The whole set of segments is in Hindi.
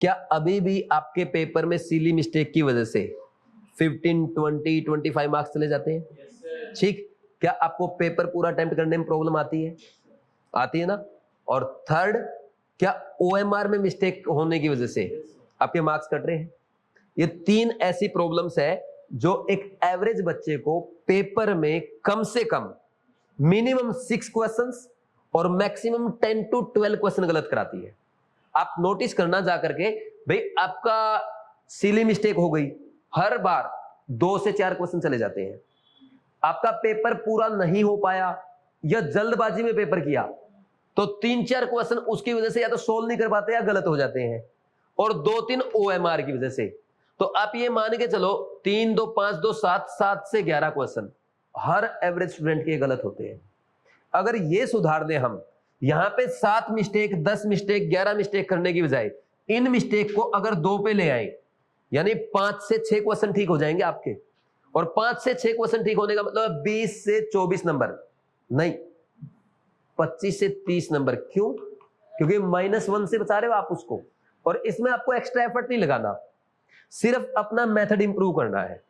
क्या अभी भी आपके पेपर में सिली मिस्टेक की वजह से 15, 20, 25 मार्क्स चले जाते हैं? ठीक। क्या आपको पेपर पूरा अटेम्प्ट करने में प्रॉब्लम आती है? आती है ना। और थर्ड, क्या ओएमआर में मिस्टेक होने की वजह से आपके मार्क्स कट रहे हैं? ये 3 ऐसी प्रॉब्लम्स है जो एक एवरेज बच्चे को पेपर में कम से कम मिनिमम 6 क्वेश्चंस और मैक्सिमम 10 to 12 क्वेश्चन गलत कराती है। आप नोटिस करना जा करके, भाई आपका सिली मिस्टेक हो गई, हर बार 2 से 4 क्वेश्चन चले जाते हैं। आपका पेपर पूरा नहीं हो पाया या जल्दबाजी में पेपर किया तो 3-4 क्वेश्चन उसकी वजह से या तो सोल्व नहीं कर पाते या गलत हो जाते हैं, और 2-3 ओएमआर की वजह से। तो आप ये मान के चलो 3, 2, 5, 2, 7, 7 से 11 क्वेश्चन हर एवरेज स्टूडेंट के गलत होते हैं। अगर ये सुधार दें हम, यहां पे 7 मिस्टेक, 10 मिस्टेक, 11 मिस्टेक करने की बजाय इन मिस्टेक को अगर 2 पे ले आए, यानी 5 से 6 क्वेश्चन ठीक हो जाएंगे आपके। और 5 से 6 क्वेश्चन ठीक होने का मतलब 20 से 24 नंबर नहीं, 25 से 30 नंबर। क्यों? क्योंकि -1 से बचा रहे हो आप उसको, और इसमें आपको एक्स्ट्रा एफर्ट नहीं लगाना, सिर्फ अपना मेथड इंप्रूव करना है।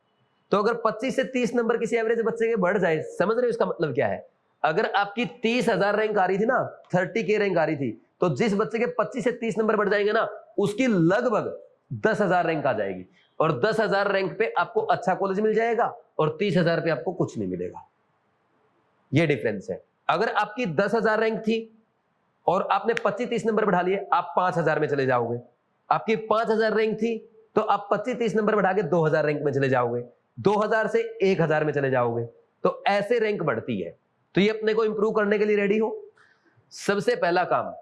तो अगर 25 से 30 नंबर किसी एवरेज बच्चे के बढ़ जाए, समझ रहे हो इसका मतलब क्या है? अगर आपकी 30,000 रैंक आ रही थी ना, 30K रैंक आ रही थी, तो जिस बच्चे के 25 से 30 नंबर बढ़ जाएंगे ना, उसकी लगभग 10,000 रैंक आ जाएगी। और 10,000 रैंक पे आपको अच्छा कॉलेज मिल जाएगा और 30,000 पे आपको कुछ नहीं मिलेगा। ये डिफरेंस है। अगर आपकी 10,000 रैंक थी और आपने 25-30 नंबर बढ़ा लिए, आप 5,000 में चले जाओगे। आपकी 5,000 रैंक थी तो आप 25-30 नंबर बढ़ा के 2,000 रैंक में चले जाओगे, 2,000 से 1,000 में चले जाओगे। तो ऐसे रैंक बढ़ती है। तो ये अपने को इंप्रूव करने के लिए रेडी हो। सबसे पहला काम,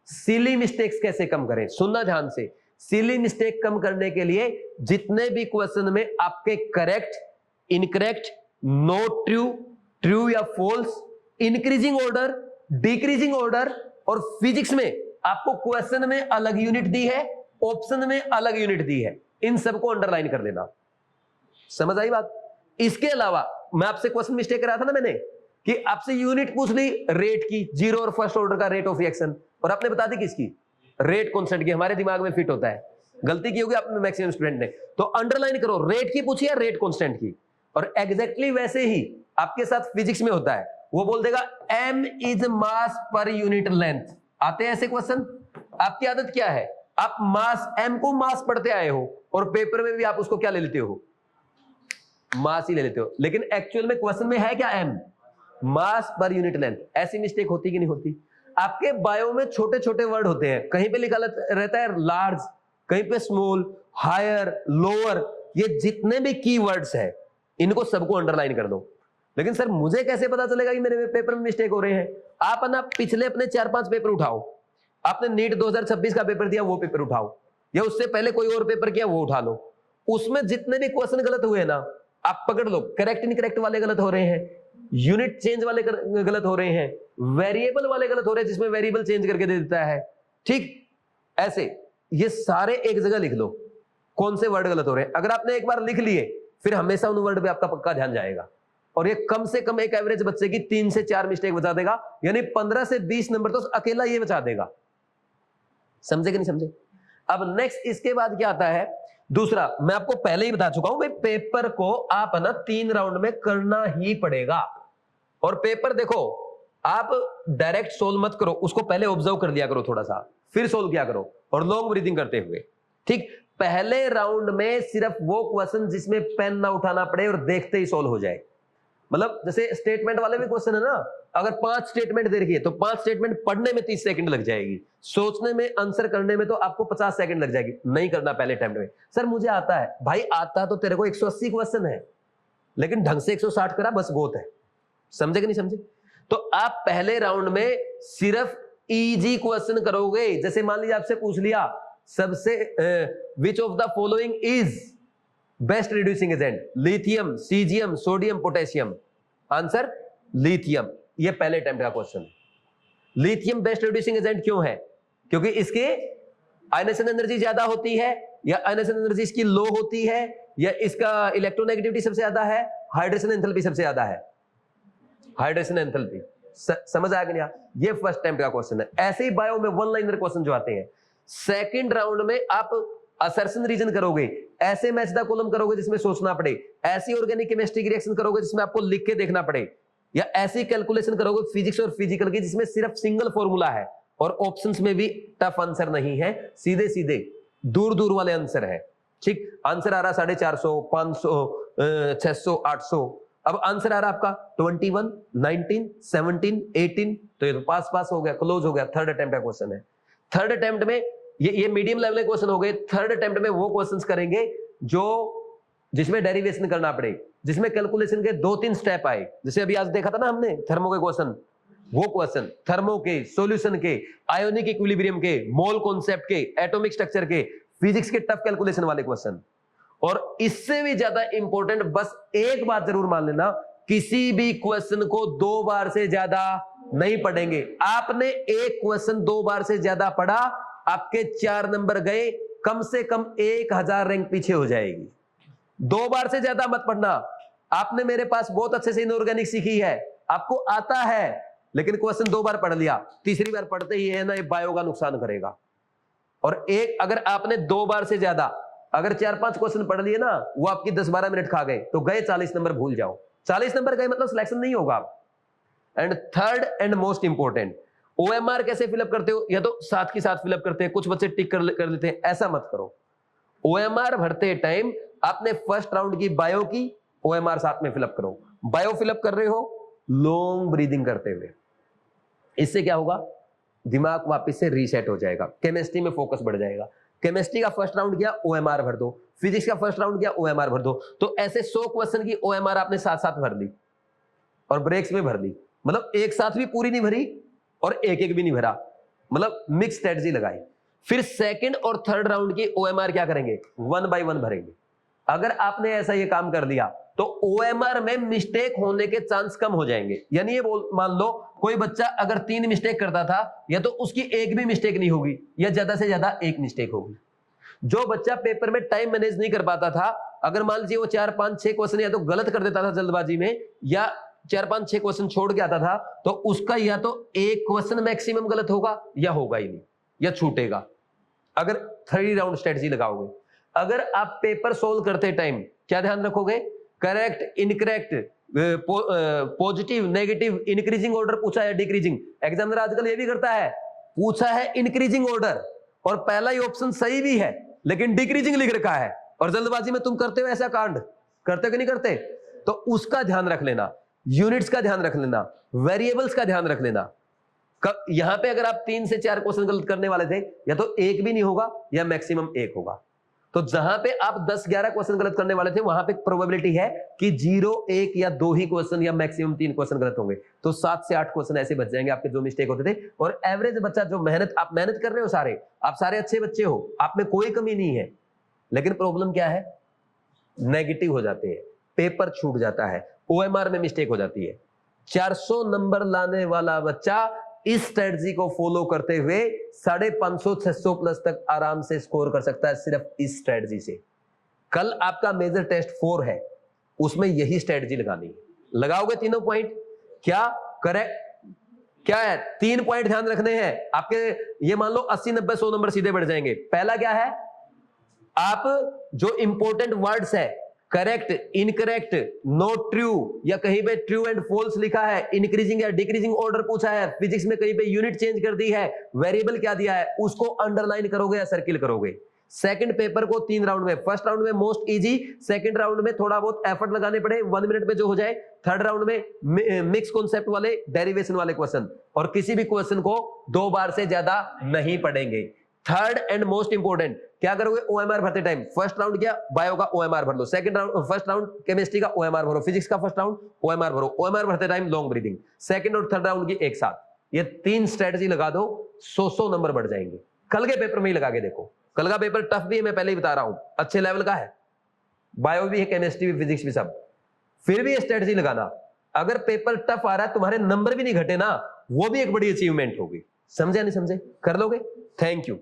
सिली मिस्टेक्स कैसे कम करें, सुनना ध्यान से। सिली मिस्टेक कम करने के लिए जितने भी क्वेश्चन में आपके correct, incorrect, no true, true या false, increasing order, decreasing order, और फिजिक्स में आपको क्वेश्चन में अलग यूनिट दी है, ऑप्शन में अलग यूनिट दी है, इन सबको अंडरलाइन कर लेना। समझ आई बात? इसके अलावा मैं आपसे क्वेश्चन मिस्टेक कराया था ना मैंने, कि आपसे यूनिट पूछ ली रेट की, जीरो और फर्स्ट ऑर्डर का रेट ऑफ रिएक्शन, और आपने बता दी किसकी? रेट कांस्टेंट की। हमारे दिमाग में फिट होता है, गलती की होगी आप में मैक्सिमम स्टूडेंट ने। तो अंडरलाइन करो, रेट की पूछी या रेट कांस्टेंट की। और एग्जैक्टली वैसे ही आपके साथ फिजिक्स में होता है, वो बोल देगा m is mass per unit length. आते हैं ऐसे क्वेश्चन। आपकी आदत क्या है? आप मास, m को मास पढ़ते आए हो, और पेपर में भी आप उसको क्या ले लेते हो? मास ही ले लेते हो। लेकिन एक्चुअल में क्वेश्चन में है क्या? m, मास पर यूनिट लेंथ। ऐसी मिस्टेक होती कि नहीं होती? आपके बायो में छोटे छोटे वर्ड होते हैं, कहीं पे लिखा रहता है लार्ज, कहीं पे स्मॉल, हायर, लोअर। ये जितने भी कीवर्ड्स हैं इनको सबको अंडरलाइन कर दो। लेकिन सर मुझे कैसे पता चलेगा कि मेरे पेपर में मिस्टेक हो रहे हैं? आप ना पिछले अपने 4-5 पेपर उठाओ। आपने नीट 2026 का पेपर दिया, वो पेपर उठाओ, या उससे पहले कोई और पेपर किया, वो उठा लो। उसमें जितने भी क्वेश्चन गलत हुए ना, आप पकड़ लो। करेक्ट इनकरेक्ट वाले गलत हो रहे हैं, यूनिट चेंज वाले गलत हो रहे हैं, वेरिएबल वाले गलत हो रहे हैं जिसमें वेरिएबल चेंज करके दे देता है। ठीक, ऐसे ये सारे एक जगह लिख लो, कौन से वर्ड गलत हो रहे हैं। अगर आपने एक बार लिख लिए, फिर हमेशा उन वर्ड पे आपका पक्का ध्यान जाएगा, और ये कम से कम एक एवरेज बच्चे की 3 से 4 मिस्टेक बचा देगा, यानी 15 से 20 नंबर तो अकेला ये बचा देगा। समझे कि नहीं समझे? अब नेक्स्ट इसके बाद क्या आता है? दूसरा, मैं आपको पहले ही बता चुका हूं भाई, पेपर को आप ना 3 राउंड में करना ही पड़ेगा। और पेपर देखो, आप डायरेक्ट सोल्व मत करो, उसको पहले ऑब्जर्व कर लिया करो थोड़ा सा, फिर सोल्व किया करो, और लॉन्ग ब्रीथिंग करते हुए। ठीक, पहले राउंड में सिर्फ वो क्वेश्चन जिसमें पेन ना उठाना पड़े और देखते ही सोल्व हो जाए। मतलब जैसे स्टेटमेंट वाले भी क्वेश्चन है ना, अगर 5 स्टेटमेंट दे रखी है तो 5 स्टेटमेंट पढ़ने में 30 सेकंड लग जाएगी, सोचने में, आंसर करने में तो आपको 50 सेकंड लग जाएगी। नहीं करना पहले अटेम्प्ट में। सर मुझे आता है, भाई आता तो तेरे को 180 क्वेश्चन है, लेकिन ढंग से 160 करा बस बहुत है। समझे कि नहीं समझे? तो आप पहले राउंड में सिर्फ इजी क्वेश्चन करोगे। जैसे मान लीजिए आपसे पूछ लिया, सबसे which of the following is best reducing agent? Lithium, caesium, sodium, potassium. Answer lithium. ये पहले अटेम्प्ट का क्वेश्चन है। लिथियम बेस्ट रिड्यूसिंग एजेंट क्यों है? क्योंकि इसके आयनेशन एनर्जी ज्यादा होती है, या आयनेशन एनर्जी इसकी लो होती है, या इसका इलेक्ट्रोनेगेटिविटी सबसे ज्यादा है, हाइड्रेशन एंथैल्पी सबसे ज्यादा है। Hydration enthalpy. समझ आ गया? ये फर्स्ट अटेम्प्ट का क्वेश्चन है। ऐसे ही बायो में वन लाइनर क्वेश्चन जो आते हैं, सेकंड राउंड में आप असर्शन रीजन करोगे, ऐसे मैच द कॉलम करोगे जिसमें सोचना पड़े, ऐसी ऑर्गेनिक केमिस्ट्री की रिएक्शन करोगे जिसमें आपको लिख के देखना पड़े, या ऐसी कैलकुलेशन करोगे फिजिक्स और फिजिकल की जिसमें सिर्फ सिंगल फॉर्मूला है और ऑप्शंस में भी टफ आंसर नहीं है, सीधे सीधे दूर दूर वाले आंसर है। ठीक, आंसर आ रहा 450, 500, 600, 800। अब आंसर आ रहा आपका 21, 19, 17, 18, तो ये तो पास हो गया, क्लोज हो गया। थर्ड अटेम्प्ट का क्वेश्चन है। थर्ड अटेम्प्ट में ये मीडियम लेवल के क्वेश्चन हो गए। थर्ड अटेम्प्ट में वो क्वेश्चंस करेंगे जो जिसमें डेरिवेशन करना पड़े, जिसमें कैलकुलेशन के 2-3 स्टेप आए। जैसे अभी आज देखा था ना हमने थर्मो के क्वेश्चन, वो क्वेश्चन थर्मो के, सॉल्यूशन के, आयोनिक इक्विलिब्रियम के, मोल कॉन्सेप्ट के, एटॉमिक स्ट्रक्चर के, फिजिक्स के टफ कैलकुलेशन वाले क्वेश्चन। और इससे भी ज्यादा इंपॉर्टेंट, बस एक बात जरूर मान लेना, किसी भी क्वेश्चन को 2 बार से ज्यादा नहीं पढ़ेंगे। आपने एक क्वेश्चन 2 बार से ज्यादा पढ़ा, आपके 4 नंबर गए, कम से कम 1000 रैंक पीछे हो जाएगी। 2 बार से ज्यादा मत पढ़ना। आपने मेरे पास बहुत अच्छे से इनऑर्गेनिक सीखी है, आपको आता है, लेकिन क्वेश्चन 2 बार पढ़ लिया, तीसरी बार पढ़ते ही है ना, ये बायो का नुकसान करेगा। और एक अगर आपने 2 बार से ज्यादा अगर 4-5 क्वेश्चन पढ़ लिए ना, वो आपकी 10-12 मिनट खा गए, तो गए 40 नंबर, भूल जाओ। 40 नंबर गए मतलब सिलेक्शन नहीं होगा। And third and most important, OMR कैसे फिलअप करते हो? या तो साथ के साथ फिलअप करते हैं, कुछ बच्चे टिक कर लेते हैं, ऐसा मत करो। ओएमआर भरते टाइम आपने फर्स्ट राउंड की बायो की, ओएमआर साथ में फिलअप करो। बायो फिलअप कर रहे हो लॉन्ग ब्रीदिंग करते हुए, इससे क्या होगा, दिमाग वापस से रीसेट हो जाएगा, केमिस्ट्री में फोकस बढ़ जाएगा। केमिस्ट्री का फर्स्ट राउंड किया, ओएमआर भर दो। फिजिक्स का फर्स्ट राउंड किया, ओएमआर भर दो। तो ऐसे 100 क्वेश्चन की ओएमआर आपने साथ साथ भर ली और ब्रेक्स में भर ली, मतलब एक साथ भी पूरी नहीं भरी और एक भी नहीं भरा, मतलब मिक्स स्ट्रेटजी लगाई। फिर सेकंड और थर्ड राउंड की ओएमआर क्या करेंगे, 1 बाय 1 भरेंगे। अगर आपने ऐसा ये काम कर दिया तो ओएमआर में मिस्टेक होने के चांस कम हो जाएंगे। यानी ये मान लो कोई बच्चा अगर 3 मिस्टेक करता था, या तो उसकी एक भी मिस्टेक नहीं होगी, या ज्यादा से ज्यादा 1 मिस्टेक होगी। जो बच्चा पेपर में टाइम मैनेज नहीं कर पाता था, अगर मान लीजिए वो 4, 5, 6 क्वेश्चन या तो गलत कर देता था जल्दबाजी में, या 4, 5, 6 क्वेश्चन छोड़ के आता था, तो उसका या तो 1 क्वेश्चन मैक्सिमम गलत होगा या होगा ही नहीं, या छूटेगा। अगर 3 राउंड स्ट्रेटजी लगाओगे, अगर आप पेपर सोल्व करते टाइम क्या ध्यान रखोगे, correct, incorrect, positive, negative, increasing order पूछा है, डिक्रीजिंग। एग्जामिनर आजकल ये भी करता है, पूछा है इंक्रीजिंग ऑर्डर और पहला ही ऑप्शन सही भी है लेकिन डिक्रीजिंग लिख रखा है, और जल्दबाजी में तुम करते हो ऐसा कांड, करते हो कि नहीं करते? तो उसका ध्यान रख लेना, यूनिट्स का ध्यान रख लेना, वेरिएबल्स का ध्यान रख लेना। यहां पे अगर आप 3 से 4 क्वेश्चन गलत करने वाले थे, या तो 1 भी नहीं होगा या मैक्सिमम 1 होगा। तो जहां पे आप 10-11 क्वेश्चन गलत करने वाले थे, वहां पे प्रोबेबिलिटी है कि 0, 1 या 2 ही क्वेश्चन या मैक्सिमम 3 क्वेश्चन गलत होंगे। तो 7 से 8 क्वेश्चन ऐसे बच जाएंगे आपके जो मिस्टेक होते थे। और एवरेज बच्चा जो आप मेहनत कर रहे हो, आप सारे अच्छे बच्चे हो, आप में कोई कमी नहीं है, लेकिन प्रॉब्लम क्या है, नेगेटिव हो जाते हैं, पेपर छूट जाता है, ओएमआर में मिस्टेक हो जाती है। 400 नंबर लाने वाला बच्चा इस स्ट्रेटजी को फॉलो करते हुए 550-600 प्लस तक आराम से स्कोर कर सकता है, सिर्फ इस स्ट्रेटजी से। कल आपका मेजर टेस्ट 4 है, उसमें यही स्ट्रेटजी लगानी है। लगाओगे तीनों पॉइंट? क्या करेक्ट, क्या है, 3 पॉइंट ध्यान रखने हैं आपके। ये मान लो 80, 90, 100 नंबर सीधे बढ़ जाएंगे। पहला क्या है, आप जो इंपॉर्टेंट वर्ड्स है, करेक्ट, इनकरेक्ट, नॉट ट्रू, या कहीं पे ट्रू एंड फॉल्स लिखा है, इंक्रीजिंग या डिक्रीजिंग ऑर्डर पूछा है, फिजिक्स में कहीं पे यूनिट चेंज कर दी है, वेरिएबल क्या दिया है, उसको अंडरलाइन करोगे या सर्किल करोगे। सेकंड पेपर को 3 राउंड में, फर्स्ट राउंड में मोस्ट इजी, सेकंड राउंड में थोड़ा बहुत एफर्ट लगाने पड़े, 1 मिनट में जो हो जाए, थर्ड राउंड में मिक्स कॉन्सेप्ट वाले, डेरिवेशन वाले क्वेश्चन, और किसी भी क्वेश्चन को 2 बार से ज्यादा नहीं पढ़ेंगे। थर्ड एंड मोस्ट इंपोर्टेंट, क्या करोगे, ओएमआर भरते टाइम, फर्स्ट राउंड किया, बायो का ओएमआर भर लो, second round, first round chemistry का ओएमआर भरो, फिजिक्स का फर्स्ट राउंड ओएमआर भरो, ओएमआर भरते टाइम लॉन्ग ब्रीदिंग, सेकंड और थर्ड राउंड की एक साथ। ये 3 स्ट्रेटजी लगा दो, 100 नंबर बढ़ जाएंगे। कल के पेपर में ही लगा के देखो, कल का पेपर टफ भी है, मैं पहले ही बता रहा हूं, अच्छे लेवल का है, बायो भी है, केमिस्ट्री भी, फिजिक्स भी, सब। फिर भी ये स्ट्रेटजी लगाना, अगर पेपर टफ आ रहा है, तुम्हारे नंबर भी नहीं घटे ना, वो भी एक बड़ी अचीवमेंट होगी। समझे नहीं समझे? कर लोगे? Thank you.